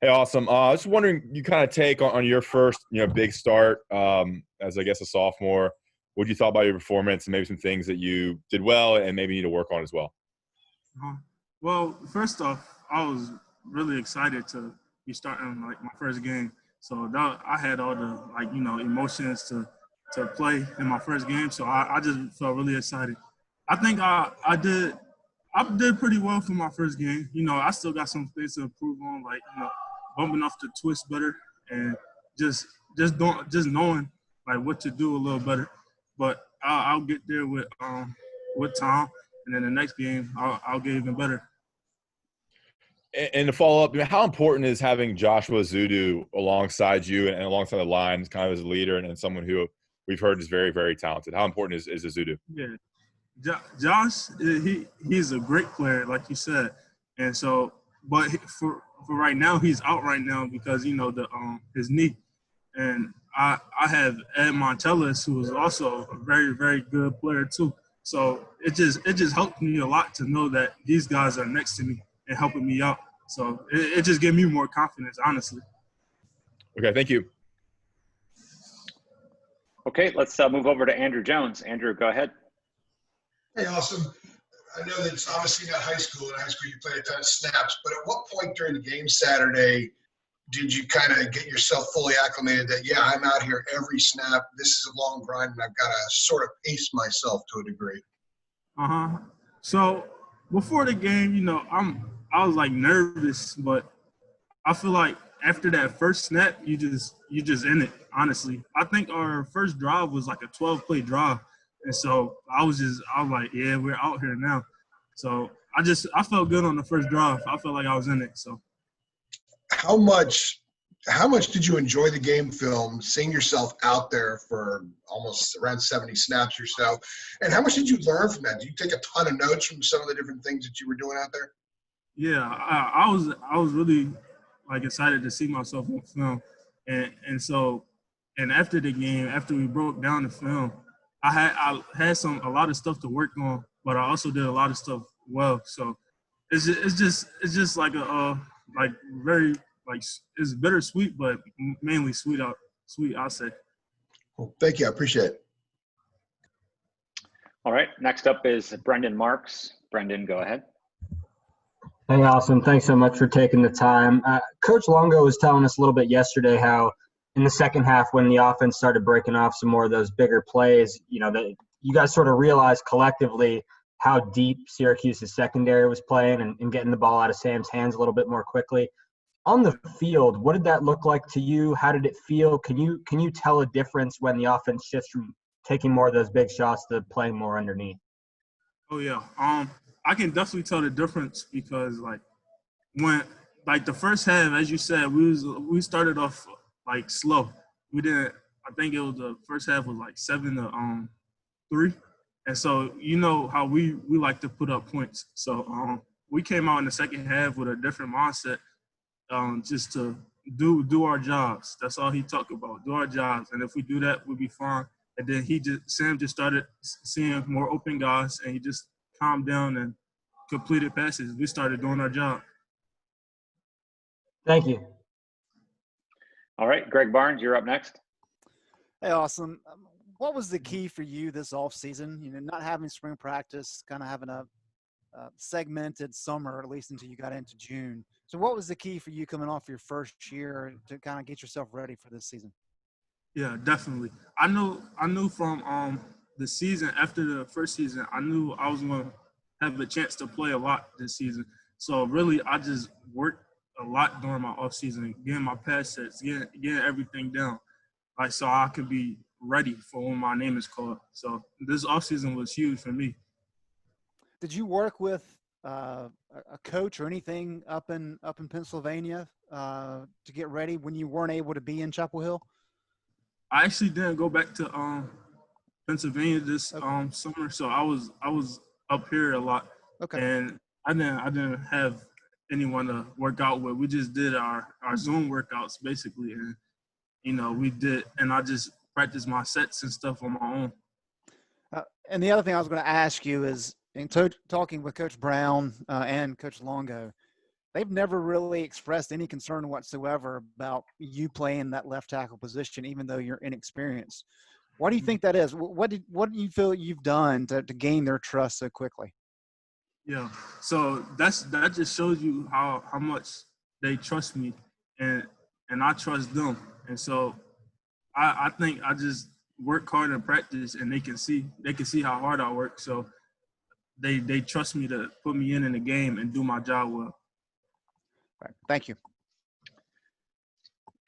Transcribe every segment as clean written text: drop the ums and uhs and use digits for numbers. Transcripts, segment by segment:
Hey, awesome. I was just wondering, you kind of take on your first, big start as I guess a sophomore. What you thought about your performance and maybe some things that you did well and maybe need to work on as well? Uh-huh. Well, first off, I was really excited to be starting like my first game. So that I had all the emotions to play in my first game. So I just felt really excited. I think I did pretty well for my first game. I still got some things to improve on, like bumping off the twist better and just just knowing like what to do a little better. But I'll get there with time, and then the next game I'll get even better. And to follow up, how important is having Joshua Zudu alongside you and alongside the line, kind of as a leader and someone who we've heard is very, very talented? How important is a Zudu? Yeah, Josh, he's a great player, like you said, and so, but for right now, he's out right now because the his knee, and I have Ed Montellis, who is also a very, very good player too. So it just helped me a lot to know that these guys are next to me and helping me out. So it just gave me more confidence, honestly. Okay, thank you. Okay, let's move over to Andrew Jones. Andrew, go ahead. Hey, Awesome. I know that it's obviously not high school. In high school, you played a ton of snaps, but at what point during the game Saturday did you kind of get yourself fully acclimated that, yeah, I'm out here every snap. This is a long grind, and I've got to sort of pace myself to a degree? So before the game, I was like nervous, but I feel like after that first snap, you just in it. Honestly, I think our first drive was like a 12-play drive, and so I was like, yeah, we're out here now. So I felt good on the first drive. I felt like I was in it. So How much did you enjoy the game film, seeing yourself out there for almost around 70 snaps or so? And how much did you learn from that? Did you take a ton of notes from some of the different things that you were doing out there? yeah, I was really like excited to see myself on film, and after the game, after we broke down the film, I had a lot of stuff to work on, but I also did a lot of stuff well. So it's just like like very like it's bittersweet, but mainly sweet. I'll say. Well, thank you. I appreciate it. All right, next up is Brendan Marks. Brendan, go ahead. Hey, Asim. Thanks so much for taking the time. Coach Longo was telling us a little bit yesterday how in the second half when the offense started breaking off some more of those bigger plays, that you guys sort of realized collectively how deep Syracuse's secondary was playing and getting the ball out of Sam's hands a little bit more quickly. On the field, what did that look like to you? How did it feel? Can you tell a difference when the offense shifts from taking more of those big shots to playing more underneath? Oh yeah. I can definitely tell the difference because when the first half, as you said, we started off like slow. We didn't. I think it was the first half was like 7-3, and so how we like to put up points. So we came out in the second half with a different mindset, just to do our jobs. That's all he talked about. Do our jobs, and if we do that, we'll be fine. And then Sam just started seeing more open guys, and he just calmed down and completed passes. We started doing our job. Thank you. All right, Greg Barnes, you're up next. Hey, Awesome. What was the key for you this offseason? Not having spring practice, kind of having a segmented summer, at least until you got into June. So what was the key for you coming off your first year to kind of get yourself ready for this season? Yeah, definitely. I knew from the season, after the first season, I knew I was going to have a chance to play a lot this season. So really, I just worked a lot during my off season, getting my pass sets, getting everything down, so I could be ready for when my name is called. So this off season was huge for me. Did you work with a coach or anything up in Pennsylvania to get ready when you weren't able to be in Chapel Hill? I actually didn't go back to Pennsylvania this summer, so I was up here a lot. Okay. And I didn't have anyone to work out with. We just did our Zoom workouts basically, and we did, and I just practiced my sets and stuff on my own. And the other thing I was going to ask you is, in talking with Coach Brown and Coach Longo, they've never really expressed any concern whatsoever about you playing that left tackle position, even though you're inexperienced. Why do you think that is? What do you feel you've done to gain their trust so quickly? Yeah. So that just shows you how much they trust me and I trust them. And so I think I just work hard in practice and they can see how hard I work. So they trust me to put me in the game and do my job well. Right. Thank you.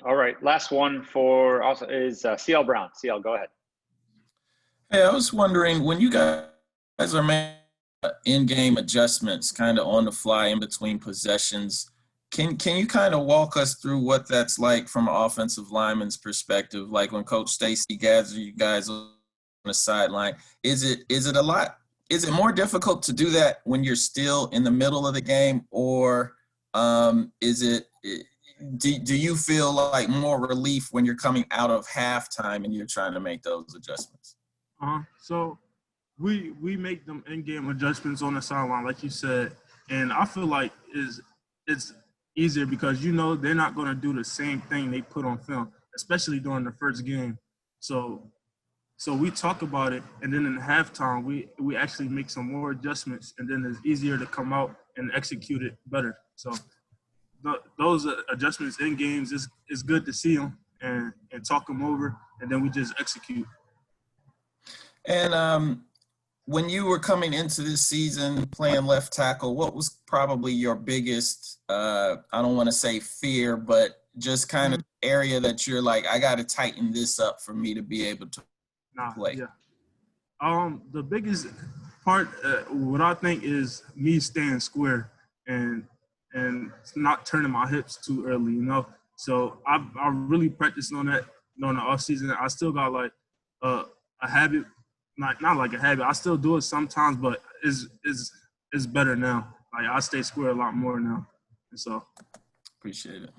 All right. Last one for also is CL Brown. CL, go ahead. Hey, I was wondering, when you guys are making in-game adjustments kind of on the fly in between possessions, can you kind of walk us through what that's like from an offensive lineman's perspective? Like when Coach Stacy gathers you guys on the sideline, is it more difficult to do that when you're still in the middle of the game, or do you feel like more relief when you're coming out of halftime and you're trying to make those adjustments? So we make them in-game adjustments on the sideline, like you said, and I feel like it's easier because they're not going to do the same thing they put on film, especially during the first game. So we talk about it, and then in halftime we actually make some more adjustments, and then it's easier to come out and execute it better. So those adjustments in games is good to see them and talk them over, and then we just execute. And when you were coming into this season playing left tackle, what was probably your biggest, I don't want to say fear, but just kind of area that you're like, I got to tighten this up for me to be able to play? Yeah. The biggest part, what I think, is me staying square and not turning my hips too early, So I really practiced on that during the off season. I still got like a habit. Not like a habit. I still do it sometimes, but it's better now. Like I stay square a lot more now. And so appreciate it.